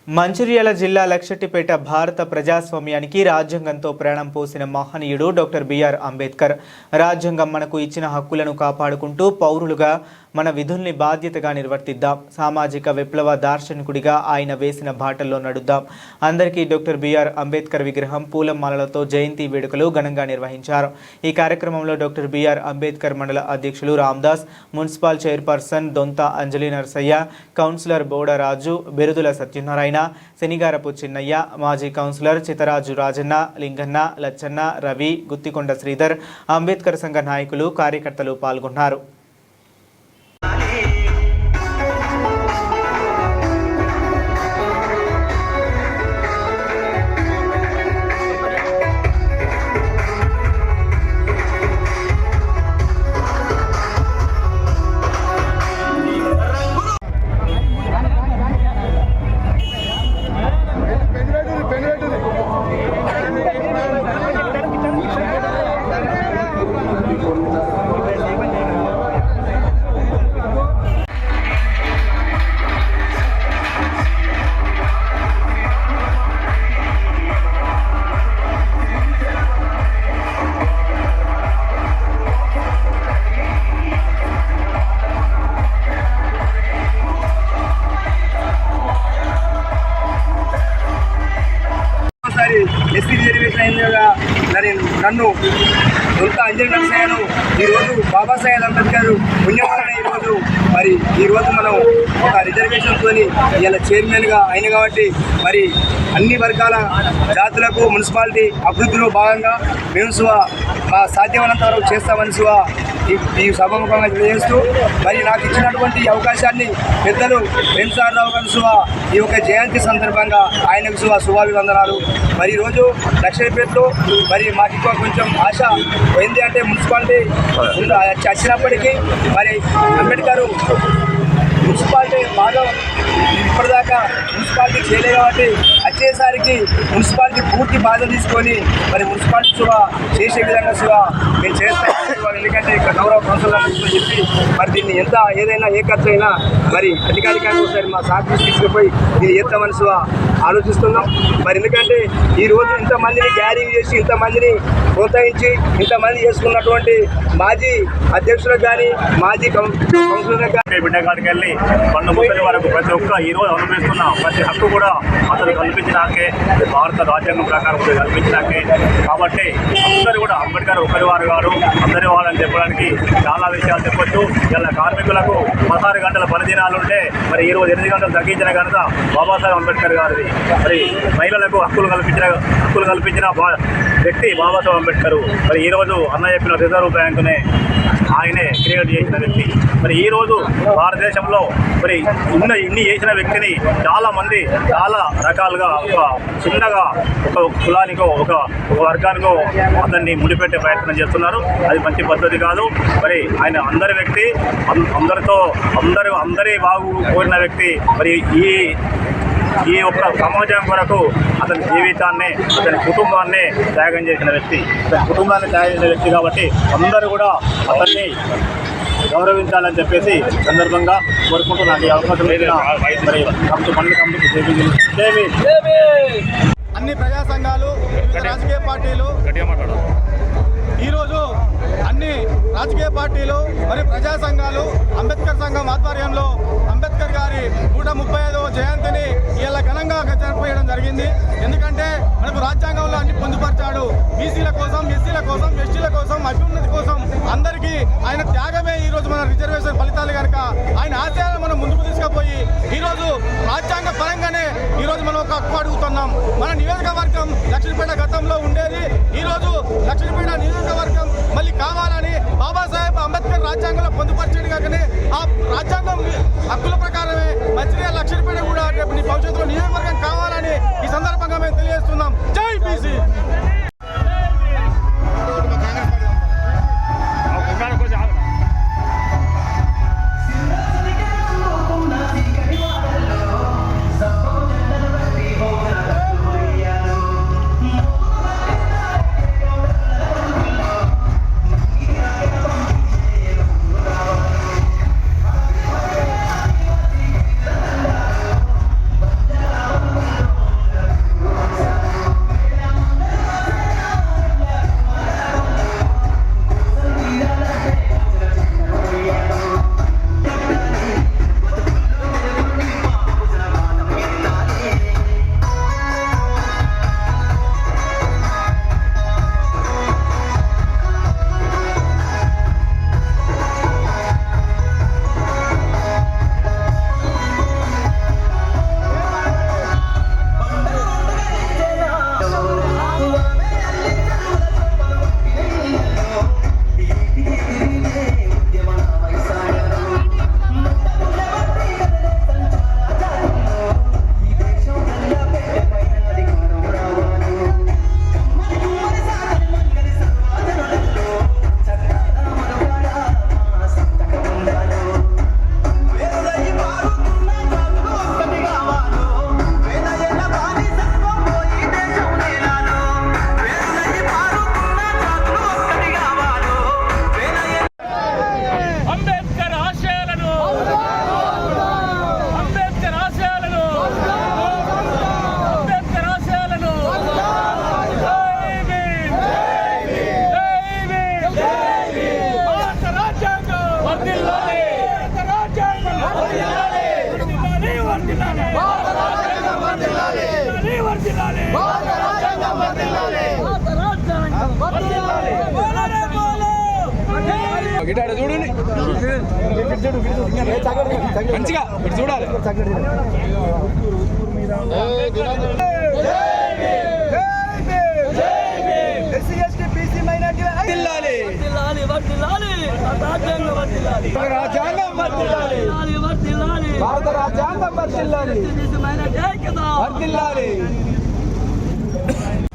మంచిర్యాల జిల్లా లక్షటిపేట భారత ప్రజాస్వామ్యానికి రాజ్యాంగంతో ప్రాణం పోసిన మహనీయుడు డాక్టర్ బిఆర్ అంబేద్కర్. రాజ్యాంగం మనకు ఇచ్చిన హక్కులను కాపాడుకుంటూ పౌరులుగా మన విధుల్ని బాధ్యతగా నిర్వర్తిద్దాం. సామాజిక విప్లవ దార్శనికుడిగా ఆయన వేసిన బాటల్లో నడుద్దాం. అందరికీ డాక్టర్ బిఆర్ అంబేద్కర్ విగ్రహం పూలమాలలతో జయంతి వేడుకలు ఘనంగా నిర్వహించారు. ఈ కార్యక్రమంలో డాక్టర్ బిఆర్ అంబేద్కర్ మండల అధ్యక్షులు రామ్దాస్, మున్సిపల్ చైర్పర్సన్ దొంత అంజలి నరసయ్య, కౌన్సిలర్ బోడరాజు, బిరుదుల సత్యనారాయణ, శనిగారపు చిన్నయ్య, మాజీ కౌన్సిలర్ చితరాజు రాజన్న, లింగన్న, లచ్చన్న, రవి, గుత్తికొండ శ్రీధర్, అంబేద్కర్ సంఘ నాయకులు, కార్యకర్తలు పాల్గొన్నారు. ఎస్సీ రిజర్వేషన్ అయిందిగా నన్ను దొంత అంజలి నరసయ్యను ఈరోజు బాబాసాహెబ్ అంబేద్కర్ పుణ్యవలన ఈరోజు మనం ఒక రిజర్వేషన్తో ఇలా చైర్మన్గా అయిన కాబట్టి మరి అన్ని వర్గాల జాతులకు మున్సిపాలిటీ అభివృద్ధిలో భాగంగా మేము మా సాధ్యమైనంత వరకు చేస్తామని ఈ సభాముఖంగా తెలియజేస్తూ మరి నాకు ఇచ్చినటువంటి అవకాశాన్ని పెద్దలు వెంసార్ రావు గారు ఈ యొక్క జయంతి సందర్భంగా ఆయనకు శుభాభివందనాలు. మరి ఈరోజు లక్షపేటలో మరి మాకు ఎక్కువ కొంచెం ఆశ ఏంటి అంటే మున్సిపాలిటీ వచ్చినప్పటికీ మరి అంబేద్కర్ మున్సిపాలిటీ బాగా ఇప్పటిదాకా మున్సిపాలిటీ చేయలేదు కాబట్టి వచ్చేసరికి మున్సిపాలిటీ పూర్తి బాధ్యత తీసుకొని మరి మున్సిపాలిటీ చేసే విధంగా మేము చేస్తాం. ఎందుకంటే ఇక్కడ గౌరవ కౌన్సిలర్ చెప్పి మరి దీన్ని ఏదైనా ఏ ఖర్చు అయినా మరి అధికారికంగా ఒకసారి మా సార్ తీసుకుపోయి దీన్ని చేస్తామని ఆలోచిస్తున్నాం. మరి ఎందుకంటే ఈరోజు ఇంతమందిని గ్యారింగ్ చేసి ఇంతమందిని ప్రోత్సహించి ఇంతమంది చేసుకున్నటువంటి మాజీ అధ్యక్షులకు కానీ మాజీ కౌన్సిలర్లకు కానీ బిడ్డగాడికి వెళ్ళి 130 వరకు ప్రతి ఒక్క ఈరోజు అనుభవిస్తున్న ప్రతి హక్కు కూడా అతను కల్పించినాకే, భారత రాజ్యాంగం ప్రకారం కల్పించినాకే. కాబట్టి అందరూ కూడా అంబేద్కర్ ఒకరివారు గారు అందరి వాళ్ళని చెప్పడానికి చాలా విషయాలు చెప్పొచ్చు. ఇలా కార్మికులకు 16 గంటల పనిదినాలు ఉంటే మరి ఈరోజు 8 గంటలు తగ్గించిన ఘనత బాబాసాహెబ్ అంబేద్కర్ గారిది. మరి మహిళలకు హక్కులు కల్పించిన వ్యక్తి బాబాసాహెబ్ అంబేద్కర్. మరి ఈరోజు అన్న చెప్పిన రిజర్వ్ బ్యాంకునే ఆయనే క్రియేట్ చేసిన వ్యక్తి. మరి ఈరోజు భారతదేశంలో మరి ఇన్ని చేసిన వ్యక్తిని చాలామంది చాలా రకాలుగా ఒక చిన్నగా ఒక కులానికో ఒక వర్గానికో అతన్ని ముడిపెట్టే ప్రయత్నం చేస్తున్నారు. అది మంచి పద్ధతి కాదు. మరి ఆయన అందరి వ్యక్తి, అందరి బాగు కోరిన వ్యక్తి. మరి ఈ ఒక్క సమాజం కొరకు అతని జీవితాన్ని, అతని కుటుంబాన్ని త్యాగం చేసిన వ్యక్తి. కాబట్టి అందరూ కూడా అతన్ని గౌరవించాలని చెప్పేసి సందర్భంగా కోరుకుంటూ నాకు ఈ అవకాశం ఇచ్చిన మరి అన్ని ప్రజా సంఘాలు, రాజకీయ పార్టీలు, ఈరోజు అన్ని రాజకీయ పార్టీలు మరియు ప్రజా సంఘాలు అంబేద్కర్ సంఘం ఆధ్వర్యంలో అంబేద్కర్ గారి 135వ జయంతిని ఇలా ఘనంగా జరుపుకోవడం జరిగింది. ఎందుకంటే మనకు రాజ్యాంగంలో అన్ని పొందుపరిచాడు. బీసీల కోసం, ఎస్సీల కోసం, ఎస్టీల కోసం, అభ్యున్నతి కోసం అందరికీ ఆయన త్యాగమే ఈరోజు మన రిజర్వేషన్ ఫలితాలు కనుక ఆయన ఆశయాలను మనం ముందుకు తీసుకుపోయి ఈరోజు రాజ్యాంగ పరంగానే ఈరోజు మనం ఒక హక్కు అడుగుతున్నాం. మన నియోజకవర్గం లక్షపేట గతంలో ఉండేది. ఈరోజు లక్షపేట నియోజకవర్గం మళ్ళీ కావాలని బాబాసాహెబ్ అంబేద్కర్ రాజ్యాంగంలో పొందుపరిచాడు. కాకనే ఆ రాజ్యాంగం హక్కుల ప్రకారమే మంచిర్యాల లక్షపేట కూడా రేపు భవిష్యత్తులో నియోజకవర్గం కావాలని ఈ సందర్భంగా మేము తెలియజేస్తున్నాం. జై బీసీ. చూడండి మంచిగా చూడాలి.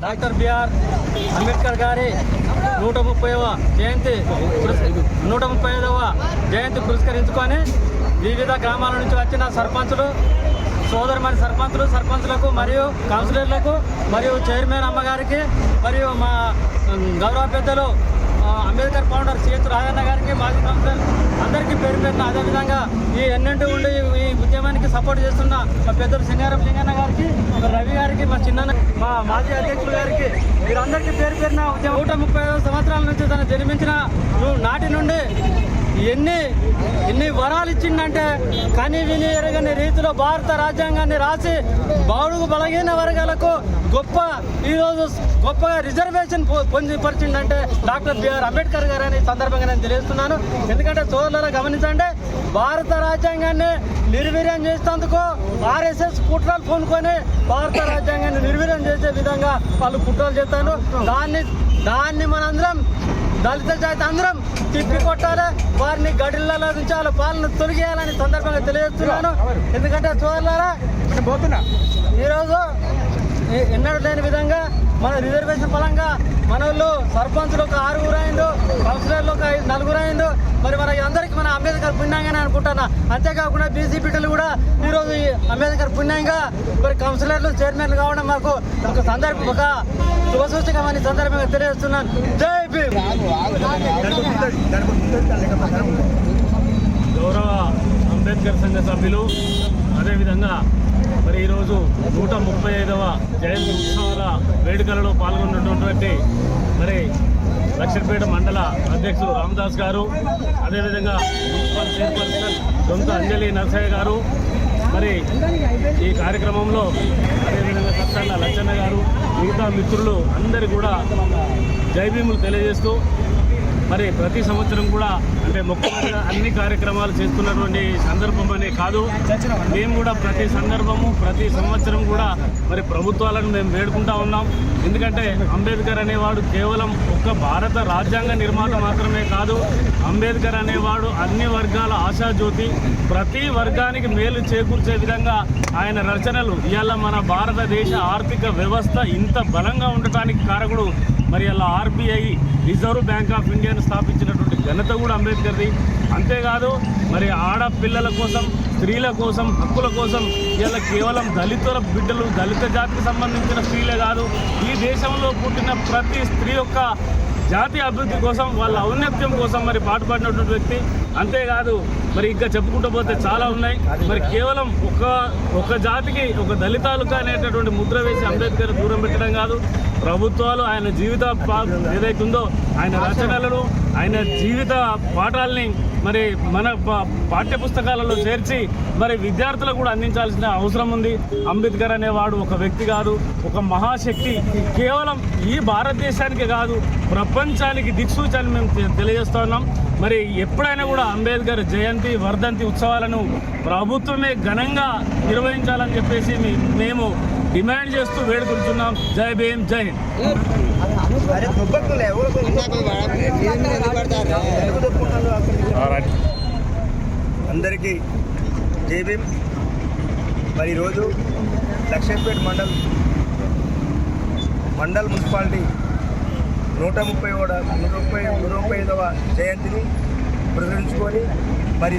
డాక్టర్ బిఆర్ అంబేద్కర్ గారి 135వ జయంతి పురస్కరించుకొని వివిధ గ్రామాల నుంచి వచ్చిన సర్పంచులు, సోదరుమని సర్పంచులకు మరియు కౌన్సిలర్లకు మరియు చైర్మన్ అమ్మగారికి మరియు మా గౌరవ పెద్దలు అంబేద్కర్ ఫౌండర్ సిహెచ్ రాజన్న గారికి, మాజీ కౌన్సిలర్ అందరికీ పేరు పెట్టిన, అదేవిధంగా ఈ ఎన్నింటి ఉండి ఈ ఉద్యమానికి సపోర్ట్ చేస్తున్న మా పెద్దలు సింగారం లింగన్న గారికి, రవి గారికి, మా చిన్న మా మాజీ అధ్యక్షులు గారికి, వీరందరికీ పేరు పెట్టిన ఉద్యమం 135 సంవత్సరాల నుంచి తను జన్మించిన నాటి నుండి ఎన్ని వరాలు ఇచ్చిందంటే కని విని ఎరగని రీతిలో భారత రాజ్యాంగాన్ని రాసి బడుగు బలహీన వర్గాలకు ఈరోజు గొప్పగా రిజర్వేషన్ పొందిపరిచిందంటే డాక్టర్ బిఆర్ అంబేద్కర్ గారు అని సందర్భంగా నేను తెలియజేస్తున్నాను. ఎందుకంటే సోదరులారా గమనించండి, భారత రాజ్యాంగాన్ని నిర్వీర్యం చేసేందుకు ఆర్ఎస్ఎస్ కుట్రలు పూనుకొని భారత రాజ్యాంగాన్ని నిర్వీర్యం చేసే విధంగా వాళ్ళు కుట్రలు చేస్తాను. దాన్ని మనందరం దళిత జాతి అందరం తిప్పి కొట్టాలి, వారిని గడిలలో నుంచి వాళ్ళ పాలన తొలగేయాలని సందర్భంగా తెలియజేస్తున్నాను. ఎందుకంటే సోదరులారా ఈరోజు ఎన్నడూ లేని విధంగా మన రిజర్వేషన్ పరంగా మన వాళ్ళు సర్పంచులు ఒక 6 అయిండు, కౌన్సిలర్లు ఒక 4 అయిండు. మరి మన అందరికీ మన అంబేద్కర్ పుణ్యంగానే అనుకుంటున్నా. అంతేకాకుండా బీసీ బిడ్డలు కూడా ఈరోజు ఈ అంబేద్కర్ పుణ్యంగా మరి కౌన్సిలర్లు, చైర్మన్లు కావడం మాకు ఒక శుభసూచకమని సందర్భంగా తెలియజేస్తున్నాను. జై భీమ్. గౌరవ అంబేద్కర్ సంఘ సభ్యులు, అదేవిధంగా మరి ఈరోజు 135వ జయంతి ఉత్సవాల వేడుకలలో పాల్గొన్నటువంటి మరి లక్షపేట మండల అధ్యక్షులు రామదాస్ గారు, అదేవిధంగా మున్సిపల్ చైర్పర్సన్ దొంత అంజలి నరసయ్య గారు, మరి ఈ కార్యక్రమంలో అదేవిధంగా సత్సన్న లచ్చన్న గారు, మిగతా మిత్రులు అందరూ కూడా జైభీములు తెలియజేస్తూ మరి ప్రతి సంవత్సరం కూడా అంటే ముఖ్యంగా అన్ని కార్యక్రమాలు చేస్తున్నటువంటి సందర్భం అనే కాదు, మేము కూడా ప్రతి సందర్భము ప్రతి సంవత్సరం కూడా మరి ప్రభుత్వాలను మేము వేడుకుంటా ఉన్నాం. ఎందుకంటే అంబేద్కర్ అనేవాడు కేవలం ఒక్క భారత రాజ్యాంగ నిర్మాత మాత్రమే కాదు, అంబేద్కర్ అనేవాడు అన్ని వర్గాల ఆశాజ్యోతి, ప్రతి వర్గానికి మేలు చేకూర్చే విధంగా ఆయన రచనలు ఇవాళ మన భారతదేశ ఆర్థిక వ్యవస్థ ఇంత బలంగా ఉండటానికి కారకుడు మరి అలా ఆర్బీఐ రిజర్వ్ బ్యాంక్ ఆఫ్ ఇండియాను స్థాపించినటువంటి ఘనత కూడా అంబేద్కర్ది. అంతేకాదు మరి ఆడపిల్లల కోసం, స్త్రీల కోసం, హక్కుల కోసం ఇలా కేవలం దళితుల బిడ్డలు, దళిత జాతికి సంబంధించిన స్త్రీలే కాదు, ఈ దేశంలో పుట్టిన ప్రతి స్త్రీ యొక్క జాతీయ అభివృద్ధి కోసం, వాళ్ళ ఔన్నత్యం కోసం మరి పాటుపడినటువంటి వ్యక్తి. అంతేకాదు మరి ఇంకా చెప్పుకుంటూ పోతే చాలా ఉన్నాయి. మరి కేవలం ఒక జాతికి ఒక దళితాలుగా అనేటటువంటి ముద్ర వేసి అంబేద్కర్ దూరం పెట్టడం కాదు, ప్రభుత్వాలు ఆయన జీవిత ఏదైతుందో ఆయన రచనలను, ఆయన జీవిత పాఠాలని మరి మన పాఠ్యపుస్తకాలలో చేర్చి మరి విద్యార్థులకు కూడా అందించాల్సిన అవసరం ఉంది. అంబేద్కర్ అనేవాడు ఒక వ్యక్తి కాదు, ఒక మహాశక్తి. కేవలం ఈ భారతదేశానికి కాదు, ప్రపంచానికి దిక్సూచని మేము తెలియజేస్తూ ఉన్నాం. మరి ఎప్పుడైనా కూడా అంబేద్కర్ జయంతి, వర్ధంతి ఉత్సవాలను ప్రభుత్వమే ఘనంగా నిర్వహించాలని చెప్పేసి మేము డిమాండ్ చేస్తూ వేడుకుంటున్నాం. జై భీమ్, జై హింద్. అందరికీ జై భీమ్. మరి ఈరోజు లక్షపేట మండల్ మున్సిపాలిటీ 135వ జయంతిని పురస్కరించుకొని మరి